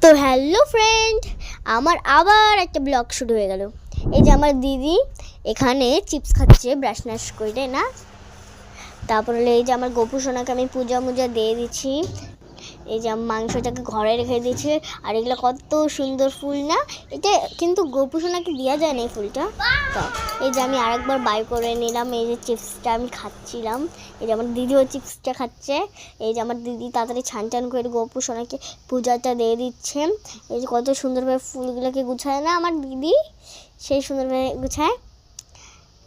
তো hello friend, আমার আবার একটা ব্লগ শুরু হয়ে গেল। এই যে আমার দিদি এখানে চিপস খাচ্ছে ব্রাশ নাশ করে না। তারপরে এই যে আমার গোপু সোনাকে আমি পূজা দিয়ে দিচ্ছি। এই যে মাংসটাকে ঘরে রেখে দিয়েছে। আর এগুলো কত সুন্দর ফুল না, এটা কিন্তু গোপু সোনাকে দেওয়া যায় না এই ফুলটা। তো এই যে আমি আরেকবার বাই করে নিলাম। এই যে চিপসটা আমি খাচ্ছিলাম, এই যে আমার দিদিও চিপসটা খাচ্ছে। এই যে আমার দিদি তাড়াতাড়ি ছান করে গোপু সোনাকে পূজাটা দিয়ে দিচ্ছে। এই যে কত সুন্দরভাবে ফুলগুলোকে গুছায় না আমার দিদি, সেই সুন্দরভাবে গুছায়।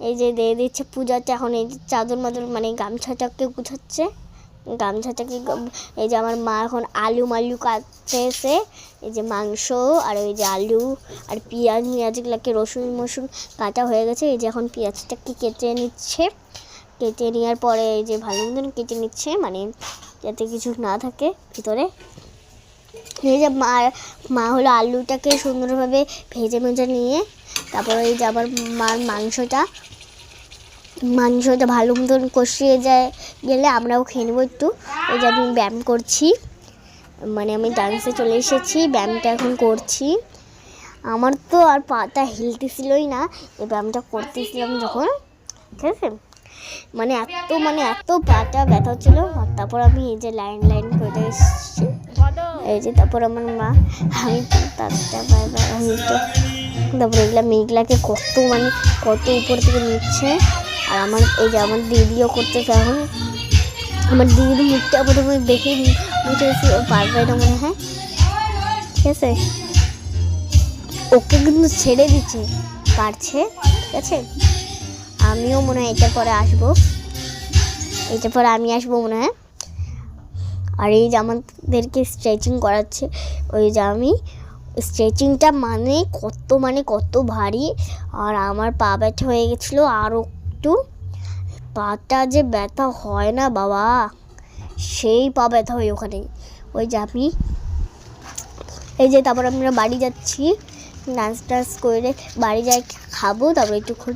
এই যে দিয়ে দিচ্ছে পূজাটা। এখন এই যে চাদর মানে গামছাটাকে গুছাচ্ছে, গামছাটাকে। এই যে আমার মা এখন আলু কাটতেছে। এই যে মাংস আর ওই যে আলু আর পেঁয়াজগুলোকে রসুন কাটা হয়ে গেছে। এই যে এখন পেঁয়াজটাকে কেটে নিচ্ছে। কেটে নেওয়ার পরে এই যে ভালো মতন কেটে নিচ্ছে, মানে যাতে কিছু না থাকে ভিতরে। এই যে মা হলো আলুটাকে সুন্দরভাবে ভেজে নিয়ে তারপরে এই যে আবার মার মাংসটা ভালো মতন কষিয়ে গেলে আমরাও খেয়ে নেবো একটু। এই যে আমি ব্যায়াম করছি, মানে আমি ডান্সে চলে এসেছি, ব্যায়ামটা এখন করছি। আমার তো আর পাটা হিলতেছিলই না এই ব্যায়ামটা করতেছিলাম যখন, ঠিক আছে। মানে এত পাটা ব্যথা হচ্ছিল। তারপর আমি এই যে লাইন করে এসেছি। এই যে তারপর আমার মা, আমি তারপরে এগুলা মেয়েগুলাকে কত উপর থেকে নিচ্ছে। আর এই যে আমার দিদিও করতেছে এখন। আমার দিদির মুখটা প্রথমে দেখে বুঝেছি ও পারবে না মনে হয়, ঠিক আছে। ওকে কিন্তু ছেড়ে দিচ্ছে, পারছে, ঠিক আছে। আমিও মনে হয় এটার পরে আসবো আমি আসবো মনে হয়। আর এই যে আমাদেরকে স্ট্রেচিং করাচ্ছে। ওই যে আমি স্ট্রেচিংটা কত ভারী। আর আমার পা ব্যথা হয়ে গেছিলো আরও একটু। পাটা যে ব্যথা হয় না বাবা, সেই পা ব্যথা হয় ওখানে। ওই যে আমি এই যে তারপর আমরা বাড়ি যাচ্ছি, ডান্স করে বাড়ি যাই, খাবো, তারপর একটুক্ষণ